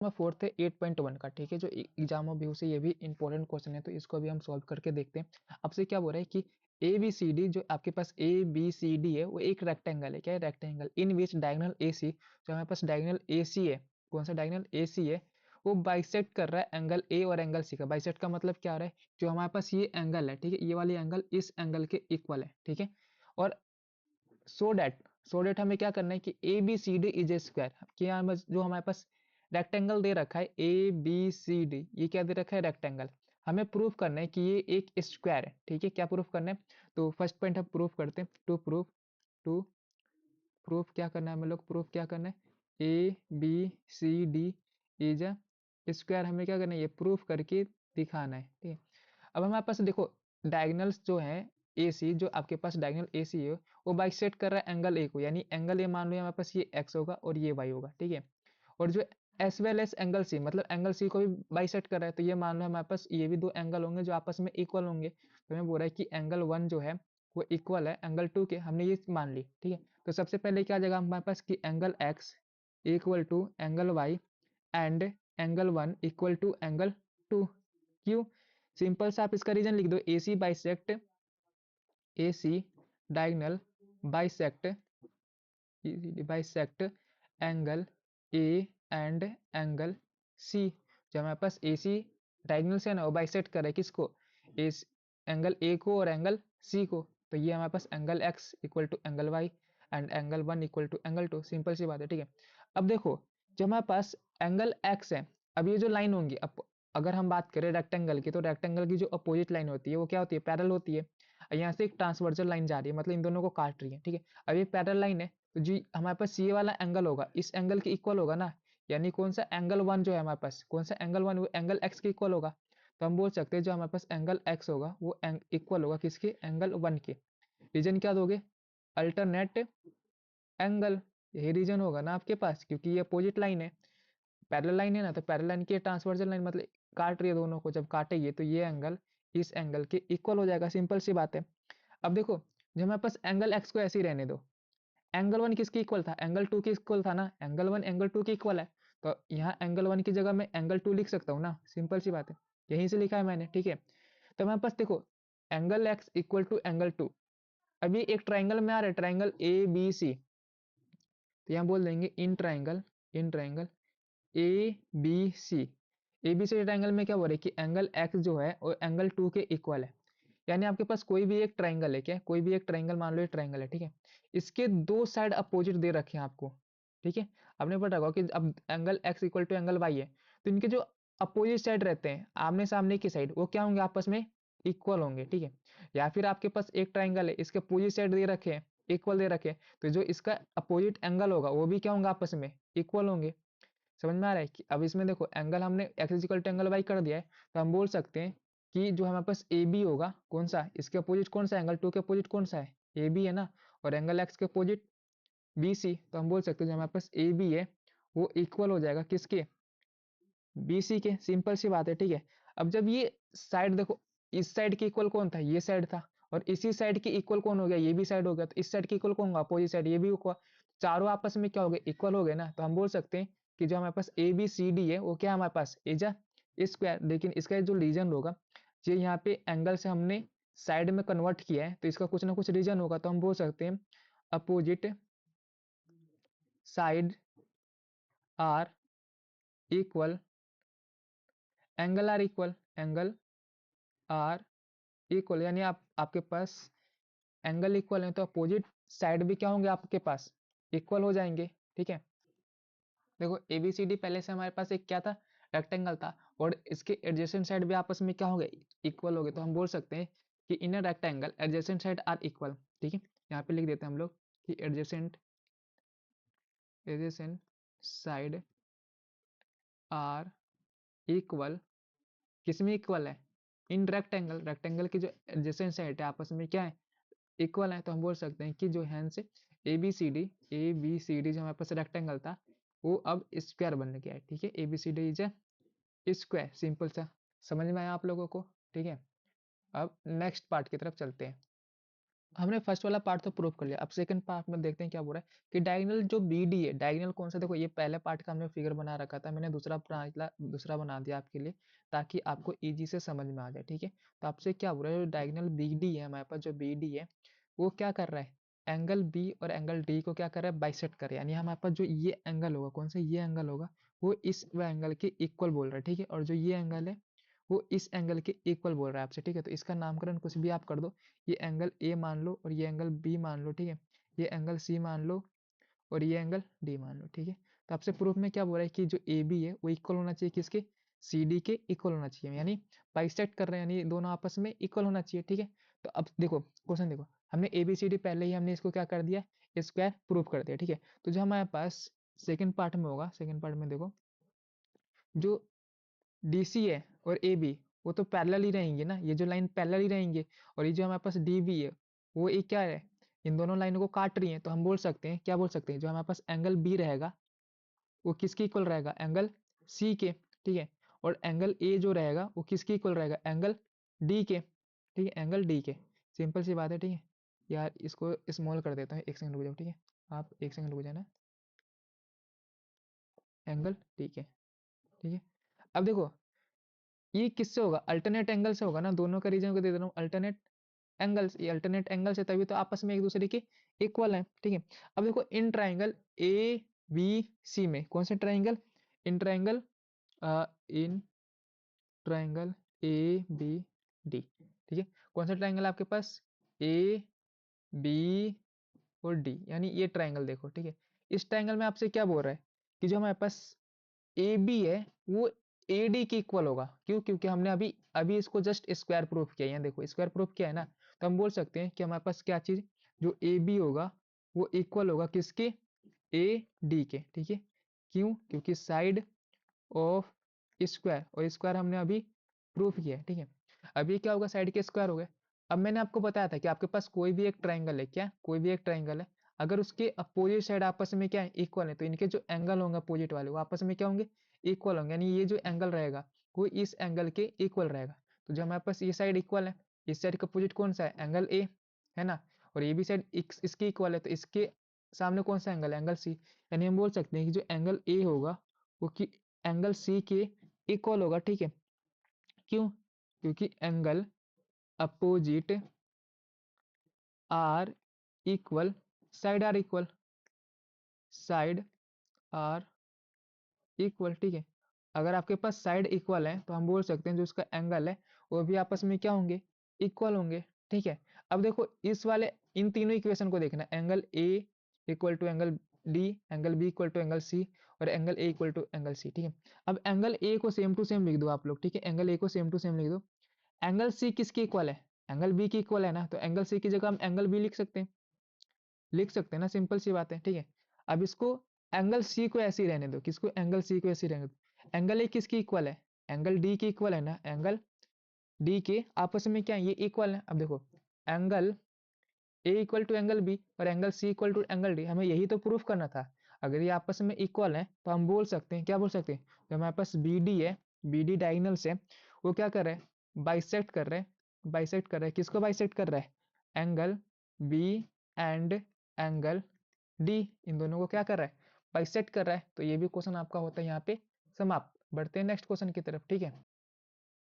Number fourth है 8.1 का, ठीक है, जो एग्जाम ऑफ व्यू से ये भी इंपॉर्टेंट क्वेश्चन है, तो इसको भी हम सॉल्व करके देखते हैं। आपसे क्या बोल रहा है कि ए बी सी डी, जो आपके पास ए बी सी डी है वो एक रेक्टेंगल है, क्या है, rectangle in which diagonal A सी, जो हमारे पास डायगोनल ए सी है, कौन सा डायगोनल ए सी है, वो बाइसेक्ट कर रहा है एंगल ए और एंगल सी का। बाइसेक्ट का मतलब क्या हो रहा है, जो हमारे पास ये एंगल है, ठीक है, ये वाली एंगल इस एंगल के इक्वल है, ठीक है। और सो डेट हमें क्या करना है कि A B C D is a square, कि यहाँ जो हमारे पास रेक्टेंगल दे रखा है ए बी सी डी, ये क्या दे रखा है, रेक्टेंगल। हमें प्रूफ करना है कि ये एक स्क्वायर है, ठीक है। क्या प्रूफ करना है, तो फर्स्ट पॉइंट हम प्रूफ करते हैं। टू प्रूफ क्या करना है, हम लोग प्रूफ क्या करना है, A B C D is a square, हमें क्या करना है, ये प्रूफ करके दिखाना है, ठीक है। अब हमारे पास देखो डायगोनल्स जो है ए सी, जो आपके पास डायगोनल ए सी है वो बाइसेक्ट कर रहा है एंगल ए को, यानी एंगल ए मान लो हमारे पास ये एक्स होगा और ये वाई होगा, ठीक है। और जो as well as angle C, मतलब एंगल सी को भी बाइसेक्ट कर रहा है, तो ये मान लो हमारे पास ये भी दो एंगल होंगे जो आपस में इक्वल होंगे। तो हमें बोल रहा है कि एंगल वन जो है वो इक्वल है एंगल टू के, हमने ये मान ली, ठीक है। तो सबसे पहले क्या आ जाएगा हमारे पास कि angle x equal to angle Y and angle one equal to angle two. क्यों, सिंपल सा आप इसका रीजन लिख दो, A C bisect, A C diagonal bisect bisect angle A and angle C. जो हमारे पास ए सी डायगोनल से है ना वो बाइसेक्ट करे किसको, इस एंगल ए को और एंगल सी को। तो ये हमारे पास angle x equal to angle Y and angle one equal to angle two, simple सी बात है, ठीक है। अब देखो जो हमारे पास एंगल एक्स है, अब ये जो लाइन होंगी, अब अगर हम बात करें रेक्टेंगल की, तो रेक्टेंगल की जो अपोजिट लाइन होती है वो क्या होती है, पैरेलल होती है। यहाँ से एक ट्रांसवर्जल लाइन जा रही है, मतलब इन दोनों को काट रही है, ठीक है। अब ये पैरेलल लाइन है, तो जी हमारे पास ये वाला एंगल होगा इस एंगल के इक्वल होगा ना, यानी कौन सा एंगल वन जो है हमारे पास, कौन सा एंगल वन, वो एंगल एक्स के इक्वल होगा। तो हम बोल सकते हैं जो हमारे पास एंगल एक्स होगा वो इक्वल होगा किसके, एंगल वन के। रीजन क्या दोगे, अल्टरनेट एंगल, यही रीजन होगा ना आपके पास, क्योंकि ये अपोजिट लाइन है, पैरेलल लाइन है ना, तो पैरेलल लाइन की ट्रांसवर्जल लाइन मतलब काट रही है दोनों को, जब काटेगी तो ये एंगल इस एंगल के इक्वल हो जाएगा, सिंपल सी बात है। अब देखो जो हमारे पास एंगल एक्स को ऐसे ही रहने दो, एंगल वन किसके इक्वल था, एंगल टू के इक्वल था ना, एंगल वन एंगल टू के इक्वल है, तो यहाँ एंगल वन की जगह मैं एंगल टू लिख सकता हूँ ना, सिंपल सी बात है, यहीं से लिखा है मैंने, ठीक है। तो हमारे पास देखो angle x equal to angle two, अभी एक ट्राइंगल में आ रहा है, ट्राइंगल ए बी सी, तो यहाँ बोल देंगे in triangle A B C, A B C triangle में क्या बोल रहे हैं कि एंगल एक्स जो है वो एंगल टू के इक्वल है। यानी आपके पास कोई भी एक ट्राइंगल है, क्या कोई भी एक ट्राइंगल मान लो ये ट्राइंगल है, ठीक है, इसके दो साइड अपोजिट दे रखे हैं आपको, ठीक है। आपने पता होगा कि अब angle x equal to angle y है, तो इनके जो अपोजिट साइड रहते हैं आमने सामने की साइड, वो क्या होंगे, आपस में इक्वल होंगे, ठीक है। या फिर आपके पास एक ट्राइंगल है, इसके अपोजिट साइड दे रखे हैं, इक्वल दे रखे हैं, तो जो इसका अपोजिट एंगल होगा वो भी क्या होंगे, आपस में इक्वल होंगे। समझ में आ रहा है कि अब इसमें देखो एंगल हमने x equal to angle y कर दिया है, तो हम बोल सकते हैं कि जो हमारे पास ए बी होगा, कौन सा, इसके अपोजिट कौन सा, एंगल टू के अपोजिट कौन सा है, ए बी है ना, और एंगल एक्स के अपोजिट बी सी, तो हम बोल सकते हैं जो हमारे पास ए बी है वो इक्वल हो जाएगा किसके, बी सी के, सिंपल सी बात है, ठीक है। अब जब ये साइड देखो, इस साइड के इक्वल कौन था, ये साइड था, और इसी साइड के इक्वल कौन हो गया, ये भी साइड हो गया, तो इस साइड के इक्वल कौन होगा, अपोजिट साइड, ये भी इक्वल, चारों आपस में क्या हो गए, इक्वल हो गए ना। तो हम बोल सकते हैं कि जो हमारे पास ए बी सी डी है वो क्या है हमारे पास इज अ स्क्वायर, लेकिन इसका जो रीजन होगा, ये यहाँ पे एंगल से हमने साइड में कन्वर्ट किया है, तो इसका कुछ ना कुछ रीजन होगा, तो हम बोल सकते हैं opposite side are equal, angle are equal, angle are equal, यानी आपके पास एंगल इक्वल है तो अपोजिट साइड भी क्या होंगे आपके पास, इक्वल हो जाएंगे, ठीक है। देखो एबीसीडी पहले से हमारे पास एक क्या था, रेक्टेंगल था, और इसके एडजेसेंट साइड भी आपस में क्या हो गए, इक्वल हो गए, तो हम बोल सकते हैं कि in a rectangle adjacent side are equal, ठीक है। यहाँ पे लिख देते हैं हम लोग कि adjacent adjacent side are equal, किसमें इक्वल है, इन रेक्टेंगल, रेक्टेंगल की जो एडजेसेंट साइड है आपस में क्या है, इक्वल है। तो हम बोल सकते हैं कि जो hence A B C D जो हमारे पास रेक्टेंगल था वो अब स्क्वायर बन गया है, ठीक है। A B C D is a square, simple सा, समझ में आया आप लोगों को, ठीक है। अब नेक्स्ट पार्ट की तरफ चलते हैं। हमने फर्स्ट वाला पार्ट तो प्रूव कर लिया। अब सेकंड पार्ट में देखते हैं क्या बोल रहा है कि डायगोनल जो बीडी है, डायगोनल कौन सा, देखो ये पहले पार्ट का हमने फिगर बना रखा था, मैंने दूसरा बना दिया आपके लिए ताकि आपको इजी से समझ में आ जाए, ठीक है। तो आपसे क्या बोल रहा है, जो डायगोनल बीडी है हमारे पास, जो बीडी है वो क्या कर रहा है, एंगल बी और एंगल डी को क्या कर रहा है, बाइसेक्ट कर रहा है। यानी हमारे पास जो ये एंगल होगा, कौन सा ये एंगल होगा, वो इस एंगल के इक्वल बोल रहा है, ठीक है। और जो ये एंगल है वो इस एंगल के इक्वल बोल रहा है आपसे, ठीक है। तो इसका नामकरण कुछ भी आप कर दो, ये एंगल ए मान लो और ये एंगल बी मान लो, ठीक है। ये एंगल सी मान लो और ये एंगल डी मान लो, ठीक है। तो आपसे प्रूफ में क्या बोल रहा है कि जो ए बी है वो इक्वल होना चाहिए किसके, सी डी के इक्वल होना चाहिए, यानी बाइसेक्ट कर रहे हैं, यानी दोनों आपस में इक्वल होना चाहिए, ठीक है। तो अब देखो क्वेश्चन देखो, हमने ए बी सी डी पहले ही हमने इसको क्या कर दिया, स्क्वायर प्रूफ कर दिया, ठीक है। तो जो हमारे पास सेकेंड पार्ट में होगा, सेकेंड पार्ट में देखो जो डी सी है और ए बी वो तो पैरेलल ही रहेंगे ना, ये जो लाइन पैरेलल ही रहेंगे। और ये जो हमारे पास डी बी है वो एक क्या है, इन दोनों लाइनों को काट रही है। तो हम बोल सकते हैं, क्या बोल सकते हैं, जो हमारे पास एंगल बी रहेगा वो किसके इक्वल रहेगा, एंगल सी के, ठीक है। और एंगल ए जो रहेगा वो किसके इक्वल रहेगा, एंगल डी के, ठीक है, एंगल डी के। सिंपल सी बात है, ठीक है। यार इसको स्मॉल कर देता हूँ, एक सेकंड रुक जाओ, ठीक है। आप एक सेकंड रुक जाना, एंगल डी के, ठीक है। अब देखो ये किससे होगा, अल्टरनेट एंगल से होगा ना, दोनों का रीजन को दे दे रहा हूँ अल्टरनेट एंगल्स, ये अल्टरनेट एंगल से, तभी तो आपस में एक दूसरे के इक्वल है, ठीक है। अब देखो इन ट्राइंगल ए बी सी में, कौन से triangle, in triangle in triangle A B D, ठीक है। कौन सा ट्राइंगल आपके पास, ए बी और डी, यानी ये ट्राइंगल देखो, ठीक है। इस ट्राइंगल में आपसे क्या बोल रहा है कि जो हमारे पास ए बी है वो ए डी के इक्वल होगा, क्यों, क्योंकि हमने अभी अभी इसको जस्ट स्क्वायर प्रूफ किया है, देखो स्क्वायर प्रूफ किया है ना। तो हम बोल सकते हैं कि हमारे पास क्या चीज, जो ए बी होगा वो इक्वल होगा किसके, ए डी के, ठीक है। क्यों, क्योंकि साइड ऑफ स्क्वायर, और स्क्वायर हमने अभी प्रूफ किया है, ठीक है। अभी क्या होगा, साइड के स्क्वायर हो गए। अब मैंने आपको बताया था कि आपके पास कोई भी एक ट्राइंगल है, क्या कोई भी एक ट्राइंगल है, अगर उसके अपोजिट साइड आपस में क्या है, इक्वल है, तो इनके जो एंगल होंगे अपोजिट वाले वो आपस में क्या होंगे, इक्वल होंगे। यानी ये जो एंगल रहेगा वो इस एंगल के इक्वल रहेगा। तो जो हमारे पास ये साइड इक्वल है, इस साइड का अपोजिट कौन सा है, एंगल ए, है ना। और ये भी साइड इसके इक्वल है, तो इसके सामने कौन सा एंगल है, एंगल सी। यानी हम बोल सकते हैं कि जो एंगल ए होगा वो कि एंगल सी के इक्वल होगा, ठीक है। क्यों, क्योंकि angle opposite are equal, side are equal, side are equal, ठीक है। अगर आपके पास साइड इक्वल है तो हम बोल सकते हैं जो उसका एंगल है वो भी आपस में क्या होंगे, इक्वल होंगे, ठीक है। अब देखो इस वाले इन तीनों इक्वेशन को देखना, angle A equal to angle D, angle B equal to angle C, और angle A equal to angle C, ठीक है। अब एंगल ए को सेम टू सेम लिख दो आप लोग, ठीक है, एंगल ए को सेम टू सेम लिख दो। एंगल सी किसके इक्वल है, एंगल बी की इक्वल है ना, तो एंगल सी की जगह हम एंगल बी लिख सकते हैं ना, सिंपल सी बात है, ठीक है। अब इसको एंगल सी को ऐसे ही रहने दो, किसको, एंगल सी को ऐसे ही रहने दो। एंगल ए किसकी इक्वल है, एंगल डी की इक्वल है ना, एंगल डी के आपस में क्या है, ये इक्वल है। अब देखो angle A equal to angle B और angle C equal to angle D, हमें यही तो प्रूफ करना था। अगर ये आपस में इक्वल है तो हम बोल सकते हैं, क्या बोल सकते हैं, जो हमारे पास बी डी है, बी डी डायगोनल से वो क्या कर रहे हैं, बाइसेक्ट कर रहे हैं, बाइसेक्ट कर रहे हैं, किसको बाइसेक्ट कर रहा है, angle B and angle D, इन दोनों को क्या कर रहा है, बाइसेक्ट कर रहा है। तो ये भी क्वेश्चन आपका होता है यहाँ पे समाप्त। बढ़ते हैं नेक्स्ट क्वेश्चन की तरफ, ठीक है।